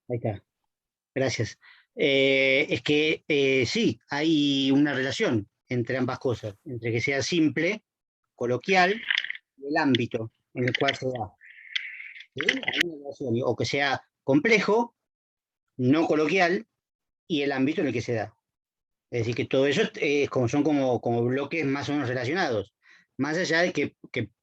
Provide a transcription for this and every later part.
Ahí está, gracias. Es que sí, hay una relación entre ambas cosas, entre que sea simple, coloquial, y el ámbito en el cual se da. ¿Sí? Hay una relación, o que sea complejo, no coloquial, y el ámbito en el que se da. Es decir, que todo eso como, son como bloques más o menos relacionados, más allá de que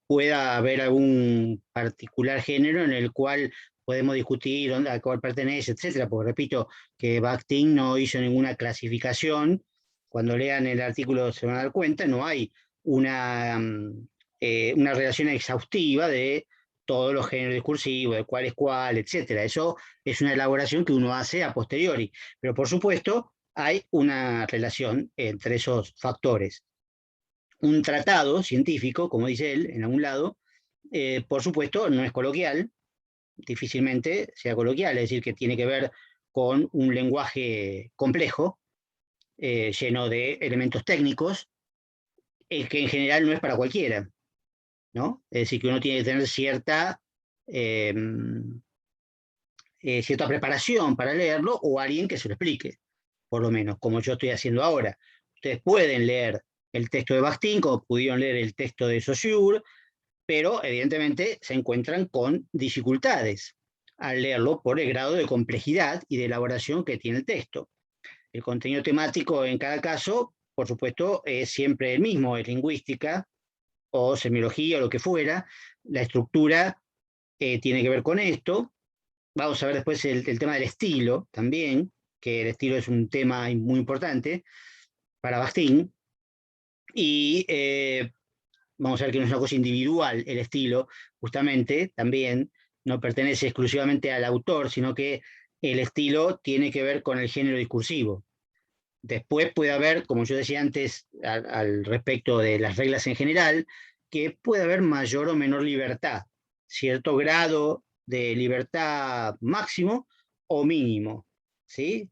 pueda haber algún particular género en el cual podemos discutir dónde, a cuál pertenece, etcétera, porque repito que Bakhtin no hizo ninguna clasificación. Cuando lean el artículo se van a dar cuenta, no hay una, una relación exhaustiva de todos los géneros discursivos, de cuál es cuál, etcétera. Eso es una elaboración que uno hace a posteriori, pero por supuesto hay una relación entre esos factores. Un tratado científico, como dice él en algún lado, por supuesto no es coloquial, difícilmente sea coloquial, es decir, que tiene que ver con un lenguaje complejo, lleno de elementos técnicos, que en general no es para cualquiera, ¿no? Es decir, que uno tiene que tener eh, cierta preparación para leerlo o alguien que se lo explique, por lo menos, como yo estoy haciendo ahora. Ustedes pueden leer el texto de Bakhtin, como pudieron leer el texto de Saussure, pero evidentemente se encuentran con dificultades al leerlo por el grado de complejidad y de elaboración que tiene el texto. El contenido temático en cada caso, por supuesto, es siempre el mismo, es lingüística o semiología o lo que fuera. La estructura tiene que ver con esto. Vamos a ver después el tema del estilo también, que el estilo es un tema muy importante para Bakhtin. Y vamos a ver que no es una cosa individual el estilo, justamente, también no pertenece exclusivamente al autor, sino que el estilo tiene que ver con el género discursivo. Después puede haber, como yo decía antes, al respecto de las reglas en general, que puede haber mayor o menor libertad, cierto grado de libertad máximo o mínimo. ¿Sí?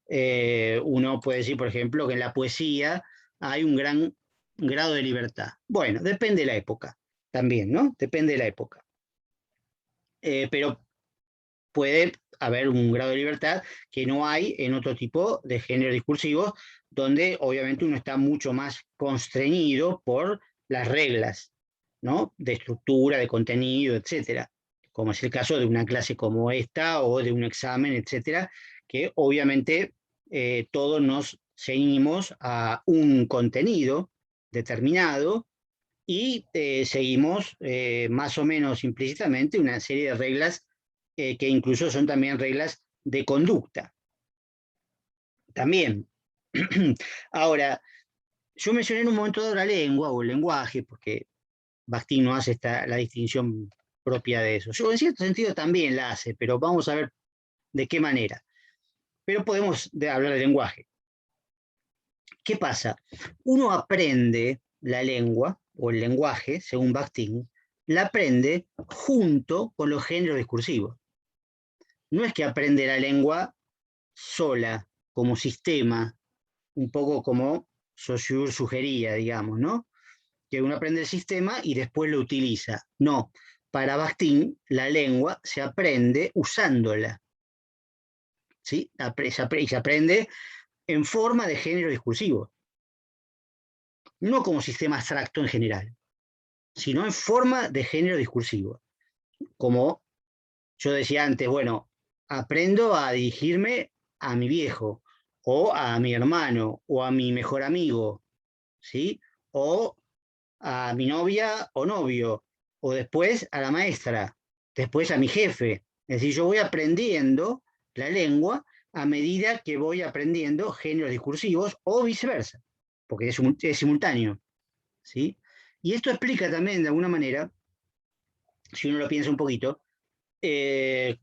Uno puede decir, por ejemplo, que en la poesía hay un gran grado de libertad. Bueno, depende de la época también, ¿no? Depende de la época. Pero puede haber un grado de libertad que no hay en otro tipo de género discursivo, donde obviamente uno está mucho más constreñido por las reglas, ¿no? De estructura, de contenido, etcétera, como es el caso de una clase como esta o de un examen, etcétera, que obviamente todos nos ceñimos a un contenido determinado y seguimos más o menos implícitamente una serie de reglas que incluso son también reglas de conducta. También. Ahora, yo mencioné en un momento dado la lengua o el lenguaje, porque Bakhtin no hace la distinción propia de eso. Yo en cierto sentido también la hace, pero vamos a ver de qué manera. Pero podemos hablar de lenguaje. ¿Qué pasa? Uno aprende la lengua o el lenguaje, según Bakhtin, la aprende junto con los géneros discursivos. No es que aprende la lengua sola, como sistema, un poco como Saussure sugería, digamos, ¿no? Que uno aprende el sistema y después lo utiliza. No, para Bakhtin la lengua se aprende usándola, ¿sí? Y se aprende en forma de género discursivo, no como sistema abstracto en general, sino en forma de género discursivo. Como yo decía antes, bueno, aprendo a dirigirme a mi viejo, o a mi hermano, o a mi mejor amigo, ¿sí? O a mi novia o novio, o después a la maestra, después a mi jefe. Es decir, yo voy aprendiendo la lengua a medida que voy aprendiendo géneros discursivos o viceversa, porque es simultáneo, ¿sí? Y esto explica también, de alguna manera, si uno lo piensa un poquito, eh,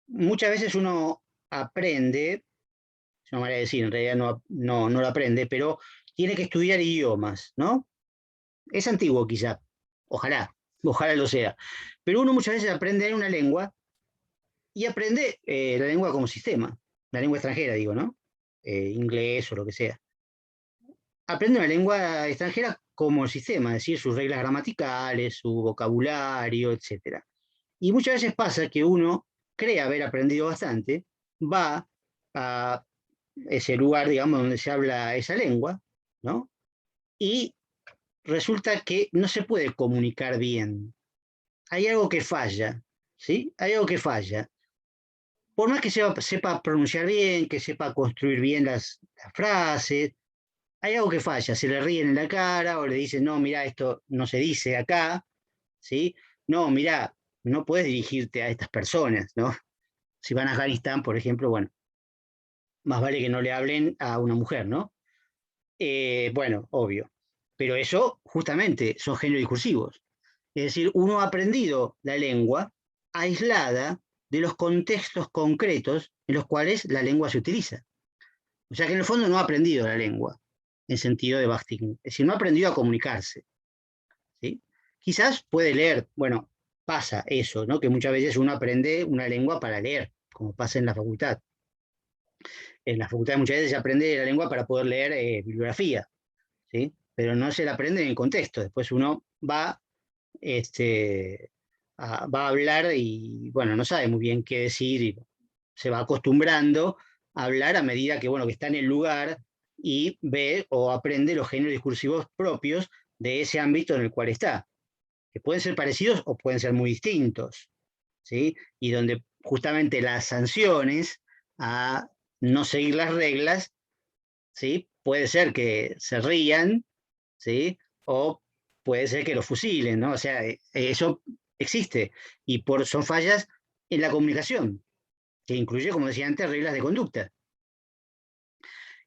muchas veces uno aprende, es una manera de decir, en realidad no lo aprende, pero tiene que estudiar idiomas, ¿no? Es antiguo quizá, ojalá lo sea. Pero uno muchas veces aprende una lengua y aprende la lengua como sistema, la lengua extranjera, digo, ¿no? Inglés o lo que sea. Aprende una lengua extranjera como sistema, es decir, sus reglas gramaticales, su vocabulario, etcétera. Y muchas veces pasa que uno cree haber aprendido bastante, va a ese lugar, digamos, donde se habla esa lengua, ¿no? Y resulta que no se puede comunicar bien. Hay algo que falla, ¿sí? Hay algo que falla. Por más que sepa pronunciar bien, que sepa construir bien las frases, hay algo que falla. Se le ríen en la cara o le dicen, no, mira, esto no se dice acá, ¿sí? No, mira, no puedes dirigirte a estas personas, ¿no? Si van a Afganistán, por ejemplo, bueno, más vale que no le hablen a una mujer, ¿no? Bueno, obvio. Pero eso justamente son géneros discursivos. Es decir, uno ha aprendido la lengua aislada de los contextos concretos en los cuales la lengua se utiliza. O sea que en el fondo no ha aprendido la lengua, en sentido de Bakhtin. Es decir, no ha aprendido a comunicarse. ¿Sí? Quizás puede leer, bueno, pasa eso, ¿no? Que muchas veces uno aprende una lengua para leer, como pasa en la facultad. En la facultad muchas veces se aprende la lengua para poder leer bibliografía, ¿sí? Pero no se la aprende en el contexto. Después uno va, este, va a hablar y, bueno, no sabe muy bien qué decir y se va acostumbrando a hablar a medida que, bueno, que está en el lugar y ve o aprende los géneros discursivos propios de ese ámbito en el cual está, que pueden ser parecidos o pueden ser muy distintos, ¿sí? Y donde justamente las sanciones a no seguir las reglas, ¿sí? Puede ser que se rían, ¿sí? O puede ser que lo fusilen, ¿no? O sea, eso existe y son fallas en la comunicación, que incluye, como decía antes, reglas de conducta.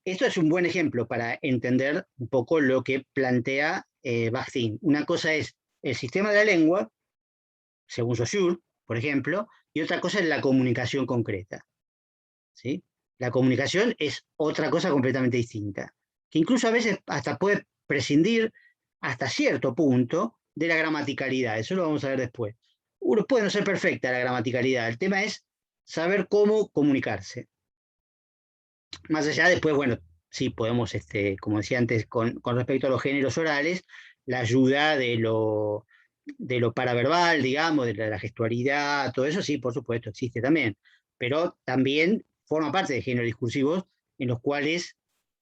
Esto es un buen ejemplo para entender un poco lo que plantea Bakhtin. Una cosa es el sistema de la lengua, según Saussure, por ejemplo, y otra cosa es la comunicación concreta, ¿sí? La comunicación es otra cosa completamente distinta, que incluso a veces hasta puede prescindir hasta cierto punto de la gramaticalidad. Eso lo vamos a ver después. Uno puede no ser perfecta la gramaticalidad. El tema es saber cómo comunicarse. Más allá, después, bueno, sí podemos, como decía antes, con respecto a los géneros orales, la ayuda de lo paraverbal, digamos, de la gestualidad, todo eso, sí, por supuesto, existe también. Pero también forma parte de géneros discursivos en los cuales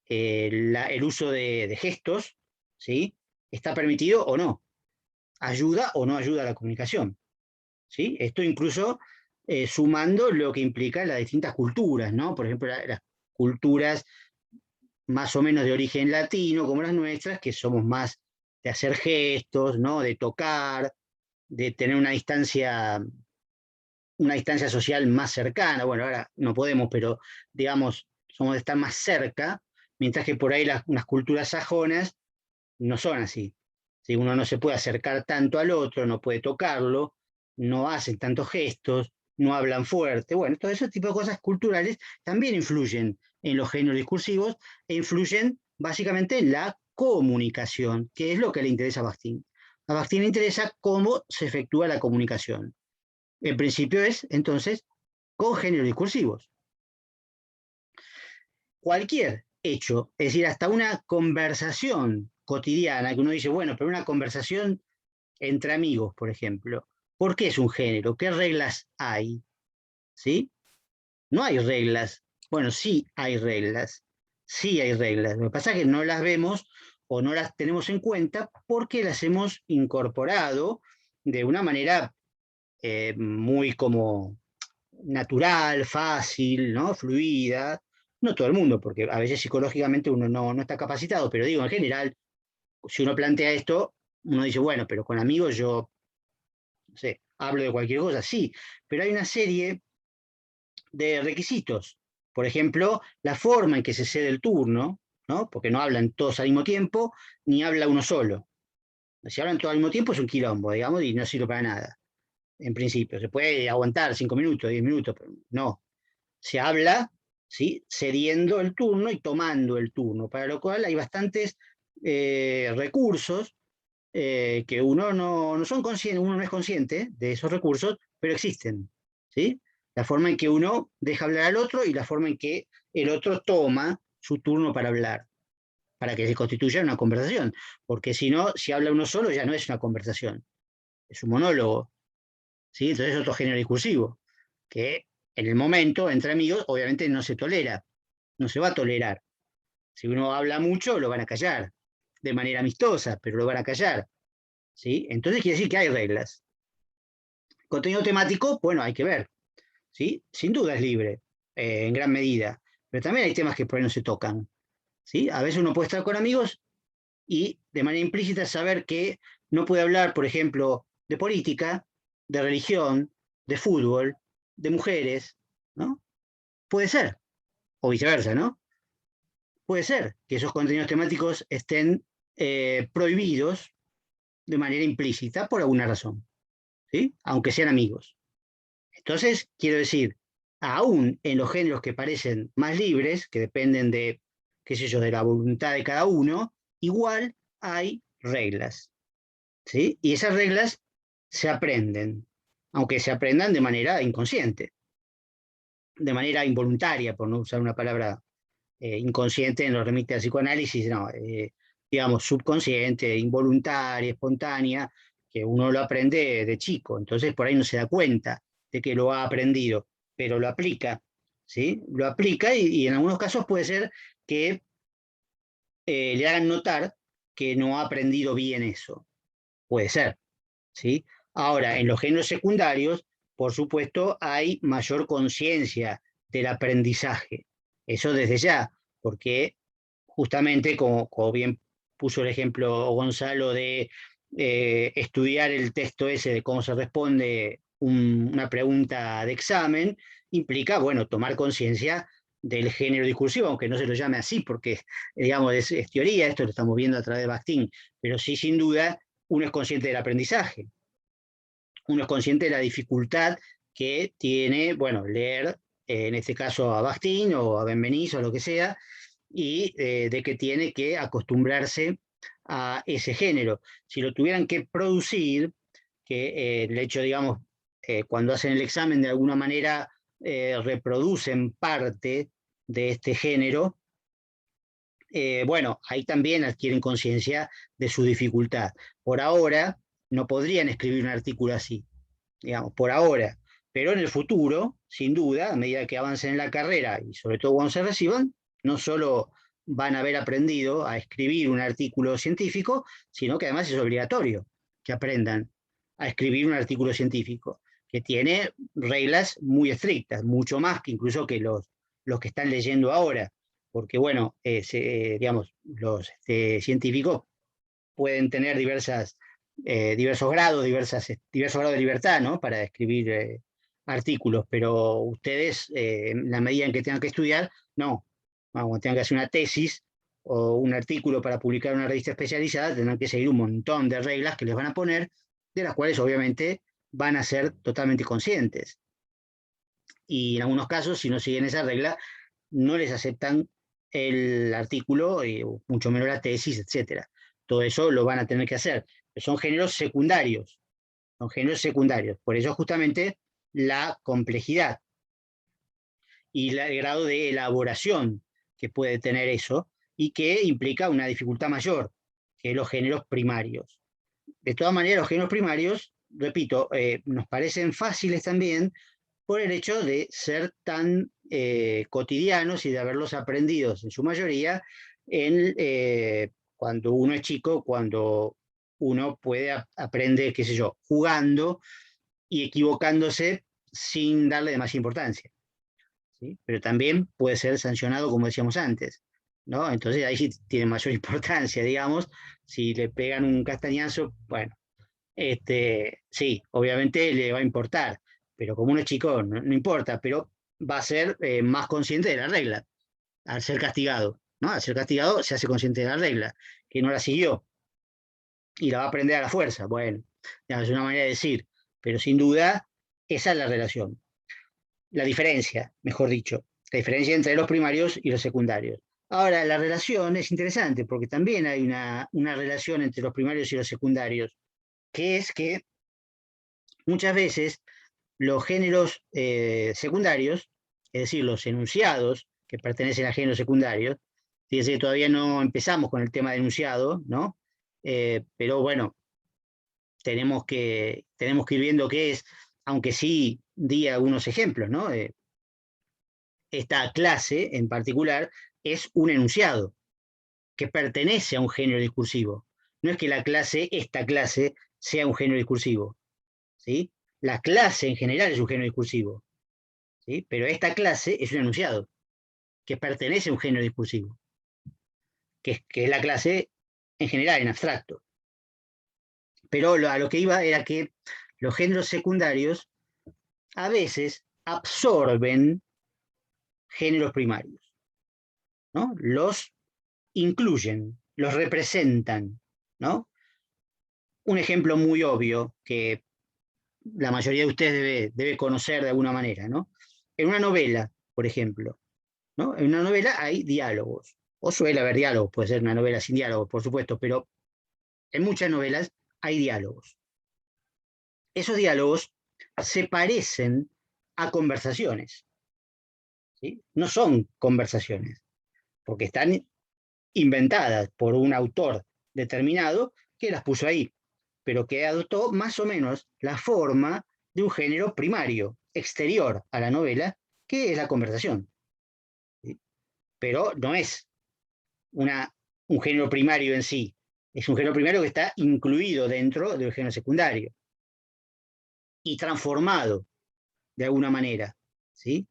el uso de gestos, ¿sí? Está permitido o no, ayuda o no ayuda a la comunicación, ¿sí? Esto incluso sumando lo que implica las distintas culturas, ¿no? Por ejemplo, las culturas más o menos de origen latino, como las nuestras, que somos más de hacer gestos, ¿no? De tocar, de tener una distancia social más cercana. Bueno, ahora no podemos, pero digamos, somos de estar más cerca, mientras que por ahí unas culturas sajonas no son así. Si uno no se puede acercar tanto al otro, no puede tocarlo, no hacen tantos gestos, no hablan fuerte. Bueno, todo ese tipo de cosas culturales también influyen en los géneros discursivos e influyen básicamente en la comunicación, que es lo que le interesa a Bakhtin. A Bakhtin le interesa cómo se efectúa la comunicación. El principio es, entonces, con géneros discursivos. Cualquier hecho, es decir, hasta una conversación cotidiana, que uno dice, bueno, pero una conversación entre amigos, por ejemplo, ¿por qué es un género? ¿Qué reglas hay? ¿Sí? No hay reglas. Bueno, sí hay reglas. Sí hay reglas. Lo que pasa es que no las vemos o no las tenemos en cuenta porque las hemos incorporado de una manera muy como natural, fácil, ¿no? Fluida. No todo el mundo, porque a veces psicológicamente uno no está capacitado, pero digo, en general, si uno plantea esto, uno dice, bueno, pero con amigos yo, no sé, hablo de cualquier cosa, sí, pero hay una serie de requisitos. Por ejemplo, la forma en que se cede el turno, ¿no? Porque no hablan todos al mismo tiempo, ni habla uno solo. Si hablan todos al mismo tiempo es un quilombo, digamos, y no sirve para nada. En principio, se puede aguantar 5 minutos, 10 minutos, pero no. Se habla, ¿sí? Cediendo el turno y tomando el turno, para lo cual hay bastantes recursos que uno son consciente, uno no es consciente de esos recursos, pero existen, ¿sí? La forma en que uno deja hablar al otro y la forma en que el otro toma su turno para hablar, para que se constituya una conversación, porque si no, si habla uno solo ya no es una conversación, es un monólogo, ¿sí? Entonces es otro género discursivo, que en el momento, entre amigos, obviamente no se tolera, no se va a tolerar. Si uno habla mucho, lo van a callar, de manera amistosa, pero lo van a callar, ¿sí? Entonces quiere decir que hay reglas. Contenido temático, bueno, hay que ver, ¿sí? Sin duda es libre, en gran medida, pero también hay temas que por ahí no se tocan, ¿sí? A veces uno puede estar con amigos y de manera implícita saber que no puede hablar, por ejemplo, de política, de religión, de fútbol, de mujeres, ¿no? Puede ser, o viceversa, ¿no? Puede ser que esos contenidos temáticos estén prohibidos de manera implícita por alguna razón, ¿sí? Aunque sean amigos. Entonces, quiero decir, aún en los géneros que parecen más libres, que dependen de, qué sé yo, de la voluntad de cada uno, igual hay reglas, ¿sí? Y esas reglas se aprenden, aunque se aprendan de manera inconsciente, de manera involuntaria, por no usar una palabra inconsciente, nos remite al psicoanálisis, no, digamos, subconsciente, involuntaria, espontánea, que uno lo aprende de chico, entonces por ahí no se da cuenta de que lo ha aprendido, pero lo aplica, ¿sí? Lo aplica y en algunos casos puede ser que le hagan notar que no ha aprendido bien eso, puede ser, ¿sí? Ahora, en los géneros secundarios, por supuesto, hay mayor conciencia del aprendizaje, eso desde ya, porque justamente, como bien puso el ejemplo Gonzalo, de estudiar el texto ese de cómo se responde una pregunta de examen, implica, bueno, tomar conciencia del género discursivo, aunque no se lo llame así, porque, digamos, es teoría, esto lo estamos viendo a través de Bakhtin, pero sí, sin duda, uno es consciente del aprendizaje, uno es consciente de la dificultad que tiene, bueno, leer, en este caso a Bakhtin o a Benveniste o lo que sea, y de que tiene que acostumbrarse a ese género. Si lo tuvieran que producir, que el hecho, digamos, cuando hacen el examen de alguna manera reproducen parte de este género, bueno, ahí también adquieren conciencia de su dificultad. Por ahora no podrían escribir un artículo así, digamos, por ahora. Pero en el futuro, sin duda, a medida que avancen en la carrera y sobre todo cuando se reciban, no solo van a haber aprendido a escribir un artículo científico, sino que además es obligatorio que aprendan a escribir un artículo científico, que tiene reglas muy estrictas, mucho más que incluso que los que están leyendo ahora, porque bueno, digamos, los científicos pueden tener diversos grados, diversos grados de libertad, ¿no? Para escribir artículos, pero ustedes, en la medida en que tengan que estudiar, no. Cuando tengan que hacer una tesis o un artículo para publicar en una revista especializada, tendrán que seguir un montón de reglas que les van a poner, de las cuales obviamente van a ser totalmente conscientes. Y en algunos casos, si no siguen esa regla, no les aceptan el artículo, mucho menos la tesis, etcétera. Todo eso lo van a tener que hacer. Son géneros secundarios, son géneros secundarios. Por eso justamente la complejidad y el grado de elaboración que puede tener eso y que implica una dificultad mayor que los géneros primarios. De todas maneras, los géneros primarios, repito, nos parecen fáciles también por el hecho de ser tan cotidianos y de haberlos aprendidos en su mayoría cuando uno es chico, cuando uno puede aprender, qué sé yo, jugando y equivocándose sin darle demasiada importancia, ¿sí? Pero también puede ser sancionado, como decíamos antes, ¿no? Entonces ahí sí tiene mayor importancia, digamos, si le pegan un castañazo, bueno, sí, obviamente le va a importar, pero como uno es chico, no importa, pero va a ser más consciente de la regla al ser castigado, ¿no? Al ser castigado se hace consciente de la regla, que no la siguió y la va a aprender a la fuerza. Bueno, es una manera de decir, pero sin duda esa es la relación, la diferencia, mejor dicho, la diferencia entre los primarios y los secundarios. Ahora, la relación es interesante porque también hay una relación entre los primarios y los secundarios, que es que muchas veces los géneros secundarios, es decir, los enunciados que pertenecen a géneros secundarios, fíjense que todavía no empezamos con el tema de enunciado, ¿no? Pero bueno, tenemos que ir viendo qué es. aunque sí di algunos ejemplos, ¿no? Esta clase en particular es un enunciado que pertenece a un género discursivo. No es que esta clase, sea un género discursivo, ¿sí? La clase en general es un género discursivo, ¿sí? Pero esta clase es un enunciado que pertenece a un género discursivo, que es la clase en general, en abstracto. Pero a lo que iba era que los géneros secundarios a veces absorben géneros primarios, ¿no? Los incluyen, los representan, ¿no? Un ejemplo muy obvio que la mayoría de ustedes debe conocer de alguna manera, ¿no? En una novela, por ejemplo, ¿no? En una novela hay diálogos, o suele haber diálogos, puede ser una novela sin diálogos, por supuesto, pero en muchas novelas hay diálogos. Esos diálogos se parecen a conversaciones, ¿sí? No son conversaciones, porque están inventadas por un autor determinado que las puso ahí, pero que adoptó más o menos la forma de un género primario, exterior a la novela, que es la conversación. ¿Sí? Pero no es una, un género primario en sí, es un género primario que está incluido dentro del género secundario y transformado de alguna manera, ¿sí?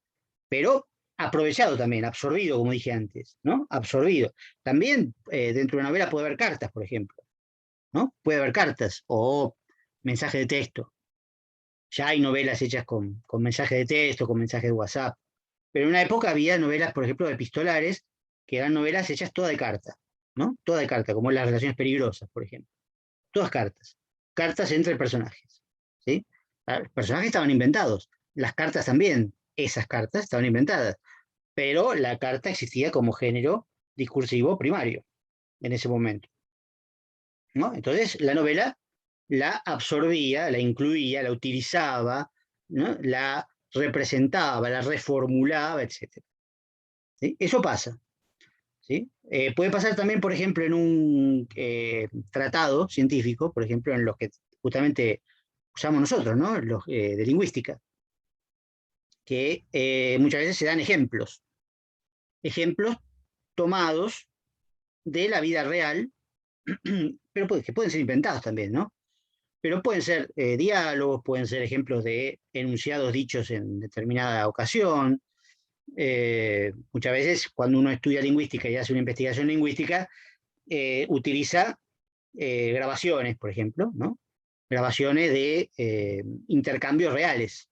Pero aprovechado también, absorbido, como dije antes, ¿no? Absorbido. También dentro de una novela puede haber cartas, por ejemplo, ¿no? Puede haber cartas o mensajes de texto. Ya hay novelas hechas con mensajes de texto, con mensajes de WhatsApp. Pero en una época había novelas, por ejemplo, epistolares, que eran novelas hechas toda de carta, ¿no? Toda de carta, como Las relaciones peligrosas, por ejemplo. Todas cartas. Cartas entre personajes, ¿sí? Los personajes estaban inventados. Las cartas también. Esas cartas estaban inventadas. Pero la carta existía como género discursivo primario en ese momento, ¿no? Entonces la novela la absorbía, la incluía, la utilizaba, ¿no? La representaba, la reformulaba, etc. ¿Sí? Eso pasa. ¿Sí? Puede pasar también, por ejemplo, en un tratado científico, por ejemplo, en los que justamente usamos nosotros, ¿no? Los de lingüística, que muchas veces se dan ejemplos, ejemplos tomados de la vida real, pero que pueden ser inventados también, ¿no? Pero pueden ser diálogos, pueden ser ejemplos de enunciados dichos en determinada ocasión. Muchas veces cuando uno estudia lingüística y hace una investigación lingüística, utiliza grabaciones, por ejemplo, ¿no? Grabaciones de intercambios reales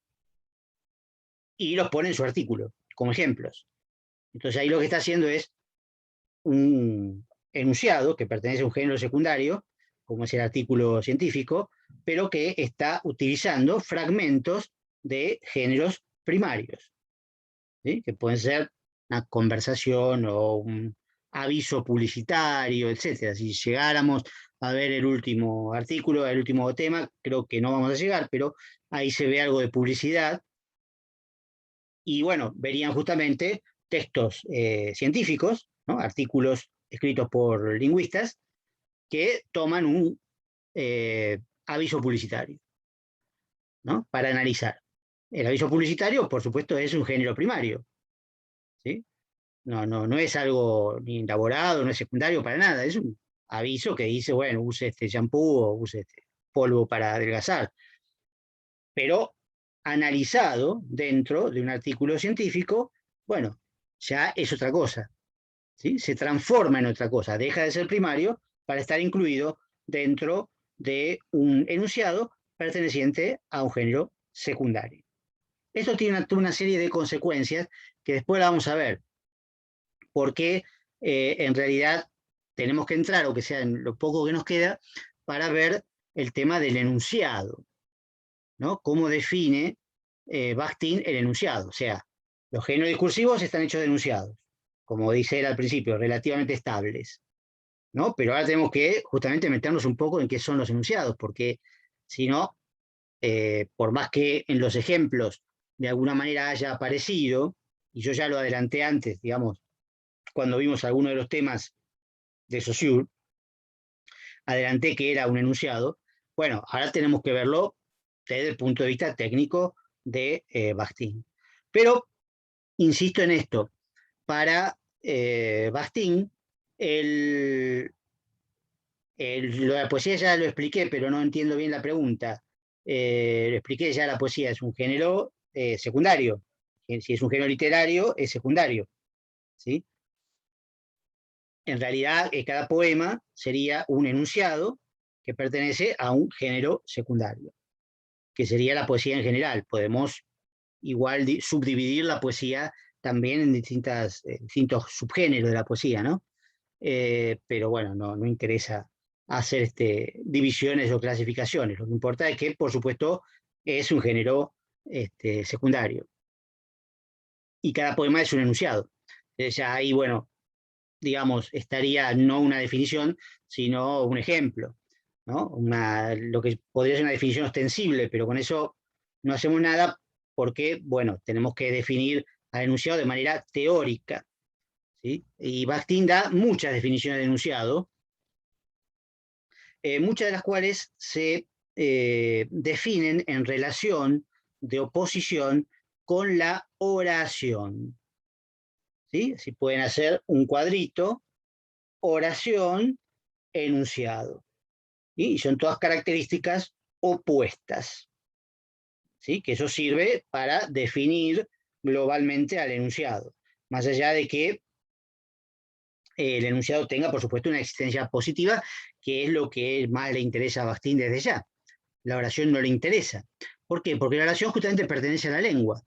y los pone en su artículo como ejemplos. Entonces ahí lo que está haciendo es un enunciado que pertenece a un género secundario, como es el artículo científico, pero que está utilizando fragmentos de géneros primarios, ¿sí? Que pueden ser una conversación o un aviso publicitario, etcétera. Si llegáramos a ver el último artículo, el último tema, creo que no vamos a llegar, pero ahí se ve algo de publicidad y bueno, verían justamente textos científicos, ¿no? Artículos escritos por lingüistas que toman un aviso publicitario, ¿no? Para analizar. El aviso publicitario, por supuesto, es un género primario, ¿sí? No es algo ni elaborado, no es secundario para nada, es un aviso que dice, bueno, use este shampoo o use este polvo para adelgazar, pero analizado dentro de un artículo científico, bueno, ya es otra cosa, ¿sí? Se transforma en otra cosa, deja de ser primario para estar incluido dentro de un enunciado perteneciente a un género secundario. Esto tiene una serie de consecuencias que después la vamos a ver, porque en realidad tenemos que entrar, o que sea en lo poco que nos queda, para ver el tema del enunciado, ¿no? Cómo define Bakhtin el enunciado. O sea, los géneros discursivos están hechos de enunciados, como dice él al principio, relativamente estables, ¿no? Pero ahora tenemos que justamente meternos un poco en qué son los enunciados, porque si no, por más que en los ejemplos de alguna manera haya aparecido, y yo ya lo adelanté antes, digamos, cuando vimos algunos de los temas de Saussure, adelanté que era un enunciado, bueno, ahora tenemos que verlo desde el punto de vista técnico de Bakhtin. Pero, insisto en esto, para Bakhtin, lo de la poesía ya lo expliqué, pero no entiendo bien la pregunta. Lo expliqué ya, la poesía es un género secundario. Si es un género literario, es secundario. ¿Sí? En realidad, cada poema sería un enunciado que pertenece a un género secundario, que sería la poesía en general. Podemos igual subdividir la poesía también en distintos subgéneros de la poesía, ¿no? Pero bueno, no interesa hacer divisiones o clasificaciones. Lo que importa es que, por supuesto, es un género secundario. Y cada poema es un enunciado. Ya ahí, bueno, digamos, estaría no una definición, sino un ejemplo, ¿no? Lo que podría ser una definición ostensible, pero con eso no hacemos nada porque, bueno, tenemos que definir al enunciado de manera teórica, ¿sí? Y Bakhtin da muchas definiciones de enunciado, muchas de las cuales se definen en relación de oposición con la oración, ¿sí? Si pueden hacer un cuadrito, oración, enunciado, ¿sí? Y son todas características opuestas, ¿sí? Que eso sirve para definir globalmente al enunciado, más allá de que el enunciado tenga, por supuesto, una existencia positiva, que es lo que más le interesa a Bakhtin desde ya. La oración no le interesa. ¿Por qué? Porque la oración justamente pertenece a la lengua,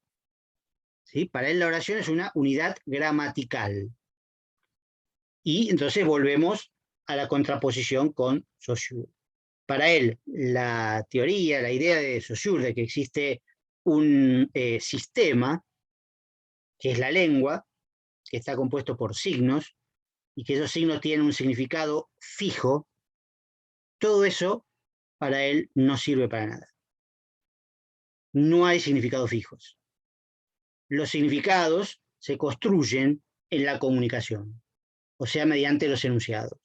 ¿sí? Para él la oración es una unidad gramatical. Y entonces volvemos a la contraposición con Saussure. Para él, la teoría, la idea de Saussure de que existe un sistema, que es la lengua, que está compuesto por signos, y que esos signos tienen un significado fijo, todo eso para él no sirve para nada. No hay significados fijos. Los significados se construyen en la comunicación, o sea, mediante los enunciados.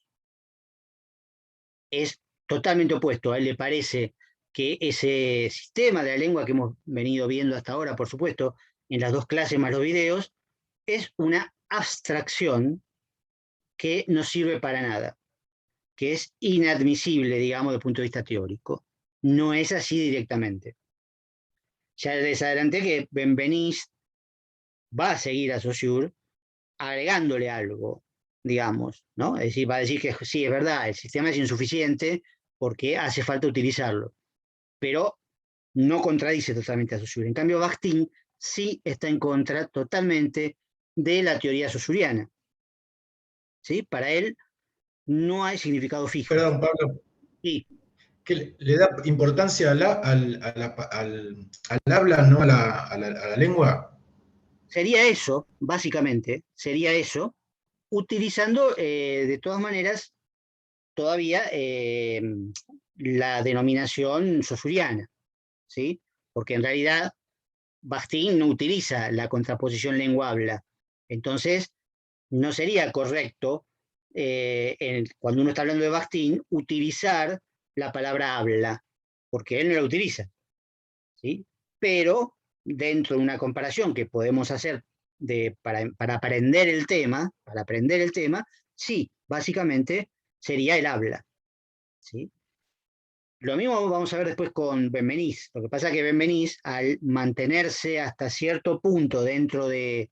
Es totalmente opuesto. A él le parece que ese sistema de la lengua que hemos venido viendo hasta ahora, por supuesto, en las dos clases más los videos, es una abstracción que no sirve para nada, que es inadmisible, digamos, desde el punto de vista teórico. No es así directamente. Ya les adelanté que Benveniste va a seguir a Saussure agregándole algo, digamos, ¿no? Es decir, va a decir que sí, es verdad, el sistema es insuficiente porque hace falta utilizarlo, pero no contradice totalmente a Saussure. En cambio, Bakhtin sí está en contra totalmente de la teoría saussuriana, ¿sí? Para él no hay significados fijos. Perdón, Pablo, Sí, que le da importancia al habla, no a la lengua. sería eso, básicamente, sería eso, utilizando de todas maneras todavía la denominación saussuriana, ¿sí? Porque en realidad Bakhtin no utiliza la contraposición lengua-habla. Entonces, no sería correcto, cuando uno está hablando de Bakhtin, utilizar la palabra habla, porque él no la utiliza, ¿sí? Pero dentro de una comparación que podemos hacer para aprender el tema, sí, básicamente sería el habla, ¿sí? Lo mismo vamos a ver después con Benveniste. Lo que pasa es que Benveniste, al mantenerse hasta cierto punto dentro del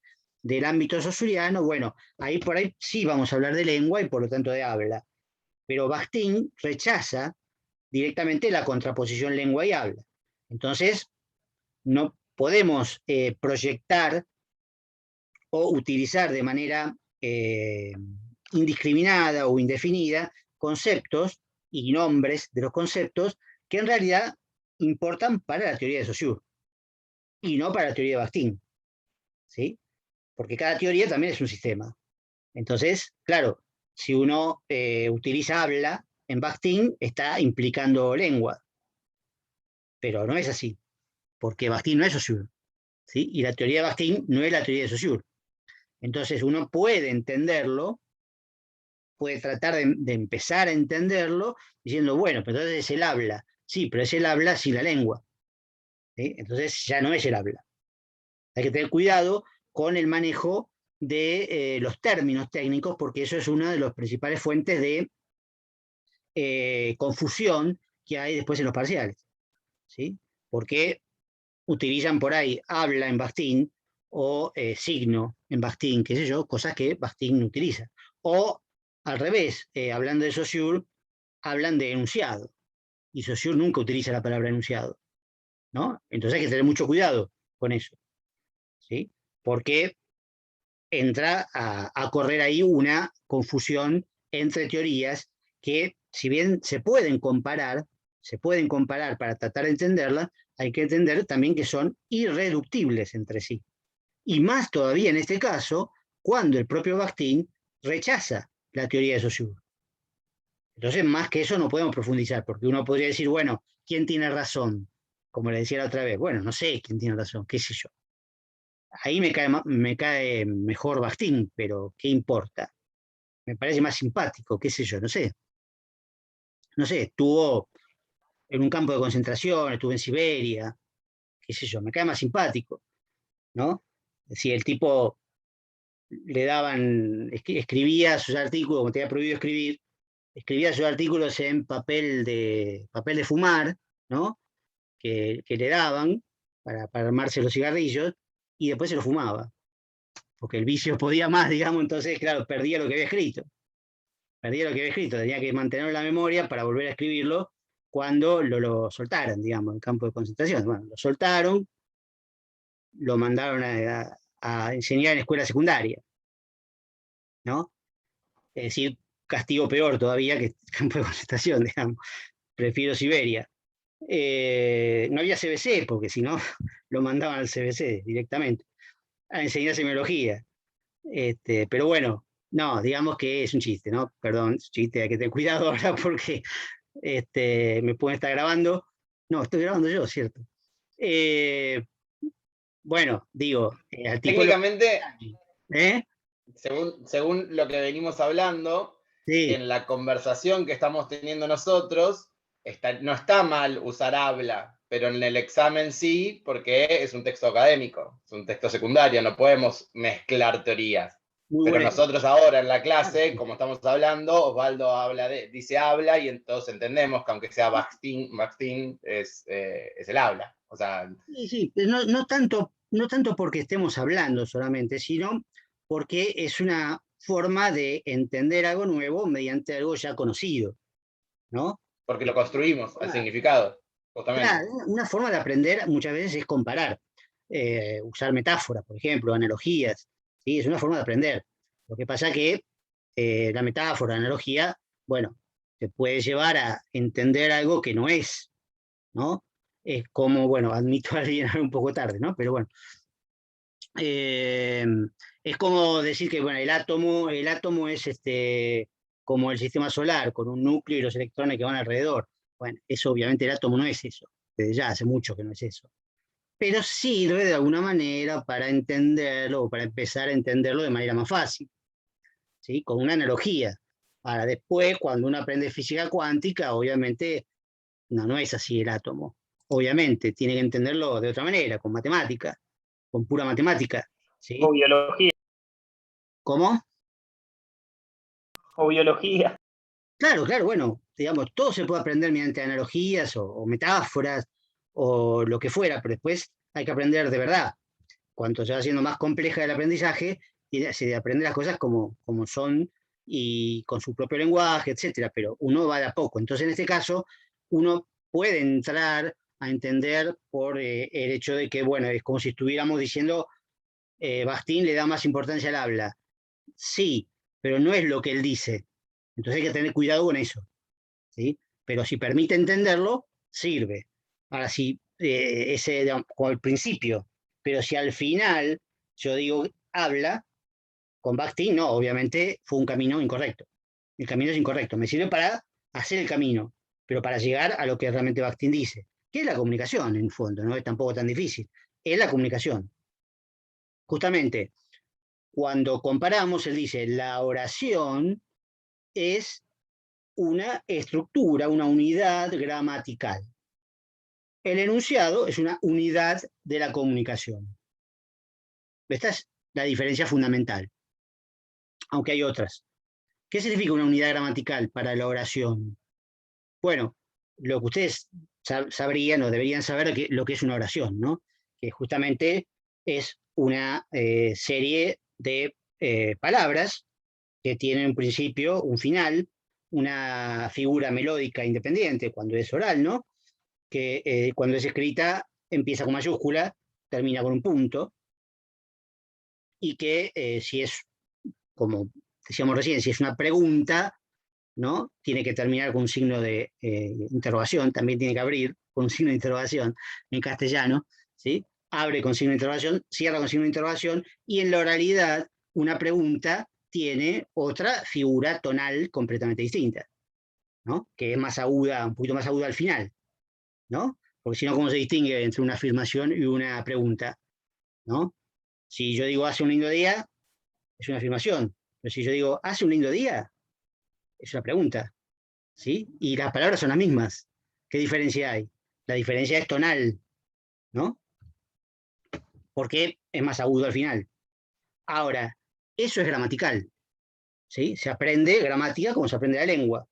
ámbito saussuriano, bueno, ahí por ahí sí vamos a hablar de lengua y por lo tanto de habla. Pero Bakhtin rechaza directamente la contraposición lengua y habla. Entonces, no podemos proyectar o utilizar de manera indiscriminada o indefinida conceptos y nombres de los conceptos que en realidad importan para la teoría de Saussure y no para la teoría de Bakhtin, ¿sí? Porque cada teoría también es un sistema. Entonces, claro, si uno utiliza habla en Bakhtin, está implicando lengua, pero no es así, porque Bakhtin no es Saussure, ¿sí? Y la teoría de Bakhtin no es la teoría de Saussure. Entonces uno puede entenderlo, puede tratar de empezar a entenderlo diciendo, bueno, pero entonces es el habla. Sí, pero es el habla sin la lengua. ¿sí? Entonces ya no es el habla. Hay que tener cuidado con el manejo de los términos técnicos, porque eso es una de las principales fuentes de confusión que hay después en los parciales, ¿sí? Porque utilizan por ahí habla en Bakhtin o signo en Bakhtin, qué sé yo, cosas que Bakhtin no utiliza. O al revés, hablando de Saussure, hablan de enunciado, y Saussure nunca utiliza la palabra enunciado, ¿no? Entonces hay que tener mucho cuidado con eso, ¿sí? Porque entra a correr ahí una confusión entre teorías que, si bien se pueden comparar para tratar de entenderla, hay que entender también que son irreductibles entre sí. Y más todavía en este caso, cuando el propio Bakhtin rechaza la teoría de Saussure. Entonces, más que eso no podemos profundizar, porque uno podría decir, bueno, ¿quién tiene razón? Como le decía la otra vez, bueno, no sé quién tiene razón, qué sé yo. Ahí me cae mejor Bakhtin, pero ¿qué importa? Me parece más simpático, qué sé yo, no sé. No sé, estuvo en un campo de concentración, estuvo en Siberia, qué sé yo, me cae más simpático, ¿no? Si el tipo le daban, escribía sus artículos, como tenía prohibido escribir, escribía sus artículos en papel de fumar, ¿no? Que le daban para armarse los cigarrillos, y después se los fumaba, porque el vicio podía más, digamos, entonces, claro, perdía lo que había escrito. Perdía lo que había escrito, tenía que mantenerlo en la memoria para volver a escribirlo cuando lo soltaran, digamos, en campo de concentración. Bueno, lo soltaron, lo mandaron a enseñar en escuela secundaria, ¿no? Es decir, castigo peor todavía que campo de concentración, digamos. Prefiero Siberia. No había CBC, porque si no, lo mandaban al CBC directamente, a enseñar semiología. Pero bueno, no, digamos que es un chiste, ¿no? Perdón, es un chiste, hay que tener cuidado ahora porque me pueden estar grabando. No, estoy grabando yo, ¿cierto? Bueno, digo, al tipo lo... Técnicamente, ¿Eh? según lo que venimos hablando, Sí, en la conversación que estamos teniendo nosotros, no está mal usar habla, pero en el examen sí, porque es un texto académico, es un texto secundario, no podemos mezclar teorías. muy Pero buena. nosotros ahora en la clase, como estamos hablando, Osvaldo dice habla y todos entendemos que aunque sea Bakhtin es el habla. O sea, Sí, sí, pero no tanto porque estemos hablando solamente, sino porque es una forma de entender algo nuevo mediante algo ya conocido, ¿no? porque Es lo como una construimos, el forma, significado, claro, justamente. una forma de aprender muchas veces es comparar, usar metáforas, por ejemplo, analogías, ¿sí? Es una forma de aprender. Lo que pasa que la metáfora, la analogía, bueno, te puede llevar a entender algo que no es, ¿no? Es como, bueno, admito a llegar un poco tarde, ¿no? Pero bueno, eh, es como decir que, bueno, el átomo es como el sistema solar, con un núcleo y los electrones que van alrededor. Bueno, eso obviamente el átomo no es eso, desde ya hace mucho que no es eso. Pero sirve de alguna manera para entenderlo o para empezar a entenderlo de manera más fácil, ¿sí? Con una analogía. Ahora, después, cuando uno aprende física cuántica, obviamente no es así el átomo. Obviamente, tiene que entenderlo de otra manera, con matemática, con pura matemática, O ¿sí? biología, ¿Cómo? o biología. Claro, claro, bueno, digamos, todo se puede aprender mediante analogías o metáforas o lo que fuera, pero después hay que aprender de verdad. Cuanto se va haciendo más compleja el aprendizaje, se aprende las cosas como son y con su propio lenguaje, etcétera, pero uno va de a poco. Entonces, en este caso, uno puede entrar a entender por el hecho de que, bueno, es como si estuviéramos diciendo, Bakhtin le da más importancia al habla. Sí, pero no es lo que él dice. Entonces hay que tener cuidado con eso, ¿sí? Pero si permite entenderlo, sirve. Ahora, si ese, digamos, como al principio, pero si al final yo digo habla, con Bakhtin, no, obviamente fue un camino incorrecto. El camino es incorrecto. Me sirve para hacer el camino, pero para llegar a lo que realmente Bakhtin dice, que es la comunicación, en el fondo, no es tampoco tan difícil. Es la comunicación. Justamente, cuando comparamos, él dice, la oración es una estructura, una unidad gramatical. El enunciado es una unidad de la comunicación. Esta es la diferencia fundamental, aunque hay otras. ¿Qué significa una unidad gramatical para la oración? Bueno, lo que ustedes sabrían o deberían saber lo que es una oración, ¿no? Que justamente es una serie de palabras que tienen un principio, un final, una figura melódica independiente cuando es oral, ¿no? Que cuando es escrita empieza con mayúscula, termina con un punto, y que si es, como decíamos recién, si es una pregunta, ¿no? Tiene que terminar con un signo de interrogación, también tiene que abrir con un signo de interrogación en castellano, ¿sí? Abre con signo de interrogación, cierra con signo de interrogación, y en la oralidad una pregunta tiene otra figura tonal completamente distinta, ¿no? Que es más aguda, un poquito más aguda al final, ¿no? Porque si no, ¿cómo se distingue entre una afirmación y una pregunta, ¿no? Si yo digo hace un lindo día, es una afirmación, pero si yo digo hace un lindo día, es una pregunta, ¿sí? Y las palabras son las mismas. ¿Qué diferencia hay? La diferencia es tonal, ¿no? Porque es más agudo al final. Ahora, eso es gramatical, ¿sí? Se aprende gramática como se aprende la lengua,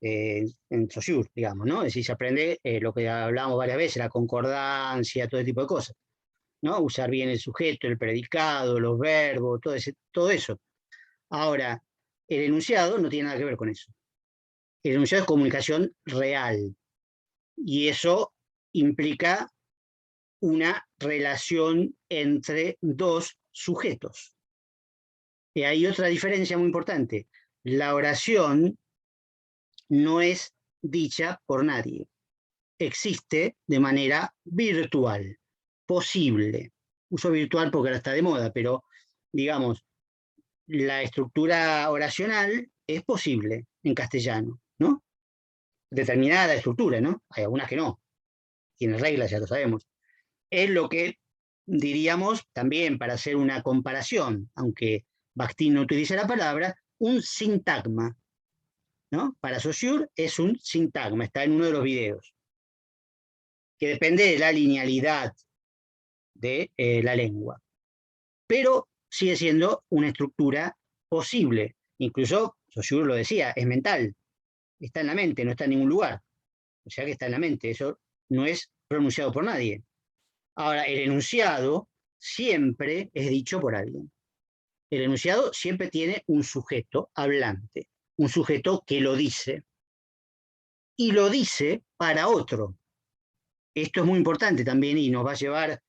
en Saussure, digamos, ¿no? Es decir, se aprende lo que hablábamos varias veces, la concordancia, todo ese tipo de cosas, ¿no? Usar bien el sujeto, el predicado, los verbos, todo eso. Ahora, el enunciado no tiene nada que ver con eso. El enunciado es comunicación real, y eso implica una relación entre dos sujetos. Y hay otra diferencia muy importante. La oración no es dicha por nadie. Existe de manera virtual, posible. Uso virtual porque ahora está de moda, pero digamos, la estructura oracional es posible en castellano, ¿no? Determinada estructura, ¿no? Hay algunas que no. Tiene reglas, ya lo sabemos. Es lo que diríamos también, para hacer una comparación, aunque Bakhtin no utiliza la palabra, un sintagma, ¿no? Para Saussure es un sintagma, está en uno de los videos, que depende de la linealidad de la lengua, pero sigue siendo una estructura posible. Incluso Saussure lo decía, es mental, está en la mente, no está en ningún lugar, o sea que está en la mente, eso no es pronunciado por nadie. Ahora, el enunciado siempre es dicho por alguien. El enunciado siempre tiene un sujeto hablante, un sujeto que lo dice, y lo dice para otro. Esto es muy importante también y nos va a llevar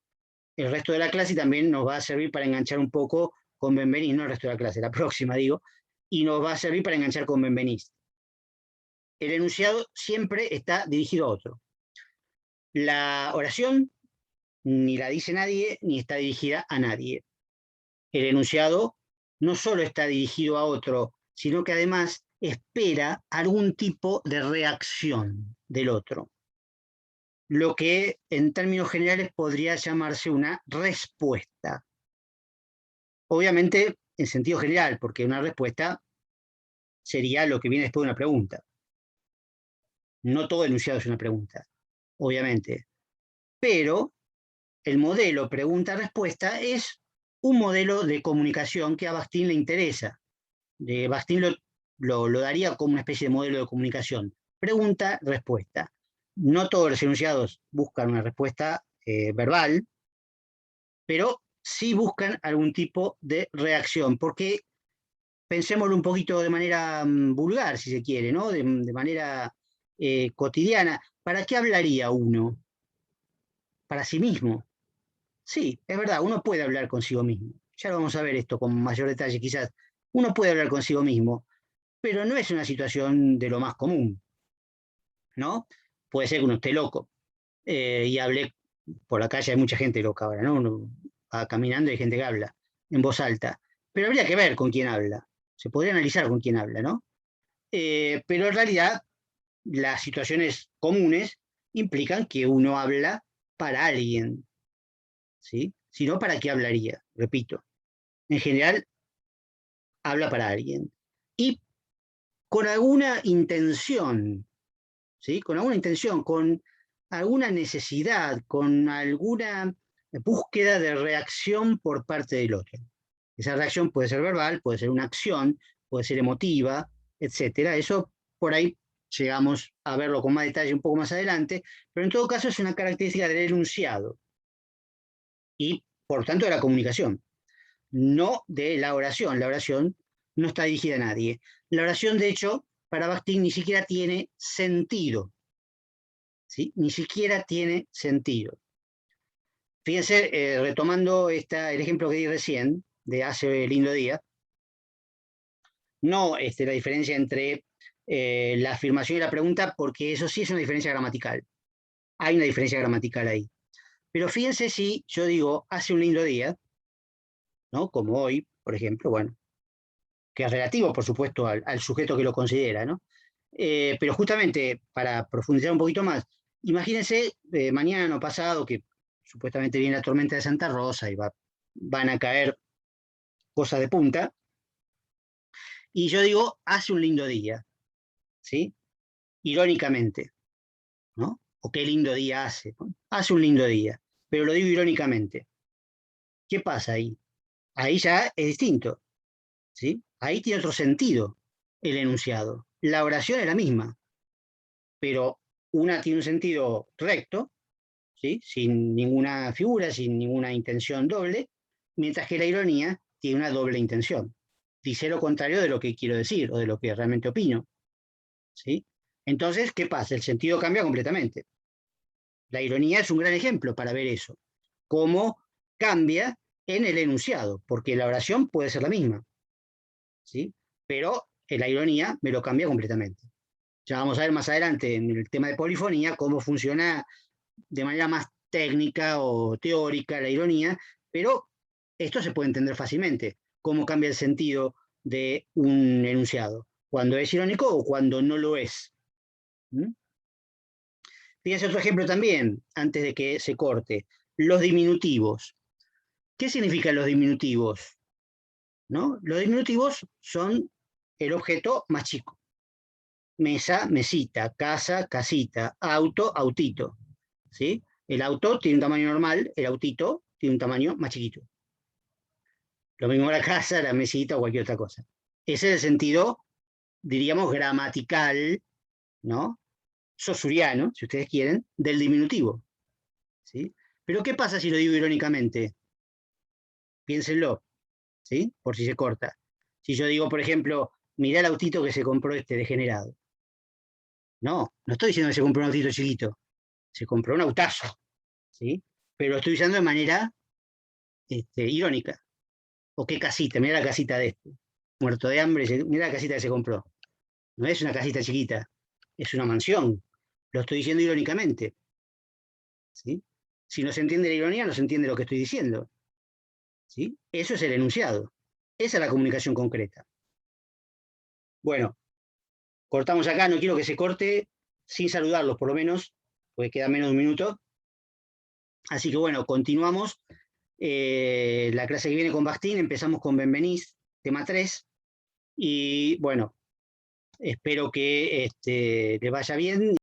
el resto de la clase, y también nos va a servir para enganchar un poco con Benveniste, no el resto de la clase, la próxima digo, y nos va a servir para enganchar con Benveniste. El enunciado siempre está dirigido a otro. La oración ni la dice nadie, ni está dirigida a nadie. El enunciado no solo está dirigido a otro, sino que además espera algún tipo de reacción del otro. Lo que en términos generales podría llamarse una respuesta. Obviamente en sentido general, porque una respuesta sería lo que viene después de una pregunta. No todo enunciado es una pregunta, obviamente. Pero el modelo pregunta-respuesta es un modelo de comunicación que a Bakhtin le interesa. Bakhtin lo daría como una especie de modelo de comunicación. Pregunta-respuesta. No todos los enunciados buscan una respuesta verbal, pero sí buscan algún tipo de reacción, porque pensémoslo un poquito de manera vulgar, si se quiere, ¿no? De manera cotidiana. ¿Para qué hablaría uno? Para sí mismo. Sí, es verdad, uno puede hablar consigo mismo. Ya lo vamos a ver esto con mayor detalle quizás. Uno puede hablar consigo mismo, pero no es una situación de lo más común, ¿no? Puede ser que uno esté loco y hable por la calle, hay mucha gente loca ahora, ¿no? Uno va caminando y hay gente que habla en voz alta, pero habría que ver con quién habla, se podría analizar con quién habla, ¿no? Pero en realidad las situaciones comunes implican que uno habla para alguien, ¿sí? Si no, ¿para qué hablaría? Repito, en general habla para alguien. Y con alguna intención, ¿sí? Con alguna intención, con alguna necesidad, con alguna búsqueda de reacción por parte del otro. Esa reacción puede ser verbal, puede ser una acción, puede ser emotiva, etcétera. Eso por ahí llegamos a verlo con más detalle un poco más adelante, pero en todo caso es una característica del enunciado y, por tanto, de la comunicación, no de la oración. La oración no está dirigida a nadie. La oración, de hecho, para Bakhtin ni siquiera tiene sentido. ¿Sí? Ni siquiera tiene sentido. Fíjense, retomando el ejemplo que di recién, de hace lindo día, no la diferencia entre la afirmación y la pregunta, porque eso sí es una diferencia gramatical. Hay una diferencia gramatical ahí. Pero fíjense si yo digo, hace un lindo día, ¿no? Como hoy, por ejemplo, bueno, que es relativo, por supuesto, al sujeto que lo considera, ¿no? Pero justamente, para profundizar un poquito más, imagínense mañana o pasado, que supuestamente viene la tormenta de Santa Rosa y van a caer cosas de punta, y yo digo, hace un lindo día, ¿sí? Irónicamente, ¿no? O qué lindo día hace, ¿no? Hace un lindo día, pero lo digo irónicamente. ¿Qué pasa ahí? Ahí ya es distinto, ¿sí? Ahí tiene otro sentido el enunciado. La oración es la misma, pero una tiene un sentido recto, ¿sí? Sin ninguna figura, sin ninguna intención doble, mientras que la ironía tiene una doble intención. Dice lo contrario de lo que quiero decir o de lo que realmente opino, ¿sí? Entonces, ¿qué pasa? El sentido cambia completamente. La ironía es un gran ejemplo para ver eso. Cómo cambia en el enunciado, porque la oración puede ser la misma, ¿sí? Pero la ironía me lo cambia completamente. Ya vamos a ver más adelante en el tema de polifonía cómo funciona de manera más técnica o teórica la ironía, pero esto se puede entender fácilmente, cómo cambia el sentido de un enunciado, cuando es irónico o cuando no lo es. ¿Mm? Fíjense otro ejemplo también, antes de que se corte, los diminutivos. ¿Qué significan los diminutivos? ¿No? Los diminutivos son el objeto más chico. Mesa, mesita, casa, casita, auto, autito. ¿Sí? El auto tiene un tamaño normal, el autito tiene un tamaño más chiquito. Lo mismo la casa, la mesita o cualquier otra cosa. Ese es el sentido, diríamos, gramatical, ¿no? Saussuriano, si ustedes quieren, del diminutivo. ¿Sí? Pero ¿qué pasa si lo digo irónicamente? Piénsenlo, ¿sí? Por si se corta. Si yo digo, por ejemplo, mirá el autito que se compró este degenerado. No, no estoy diciendo que se compró un autito chiquito. Se compró un autazo, ¿sí? Pero lo estoy usando de manera irónica. O qué casita, mirá la casita de este. Muerto de hambre, mirá la casita que se compró. No es una casita chiquita, es una mansión. Lo estoy diciendo irónicamente, ¿sí? Si no se entiende la ironía, no se entiende lo que estoy diciendo, ¿sí? Eso es el enunciado. Esa es la comunicación concreta. Bueno, cortamos acá, no quiero que se corte sin saludarlos, por lo menos, porque queda menos de un minuto. Así que bueno, continuamos. La clase que viene con Bakhtin, empezamos con Benvenís, tema 3. Y bueno, espero que les vaya bien.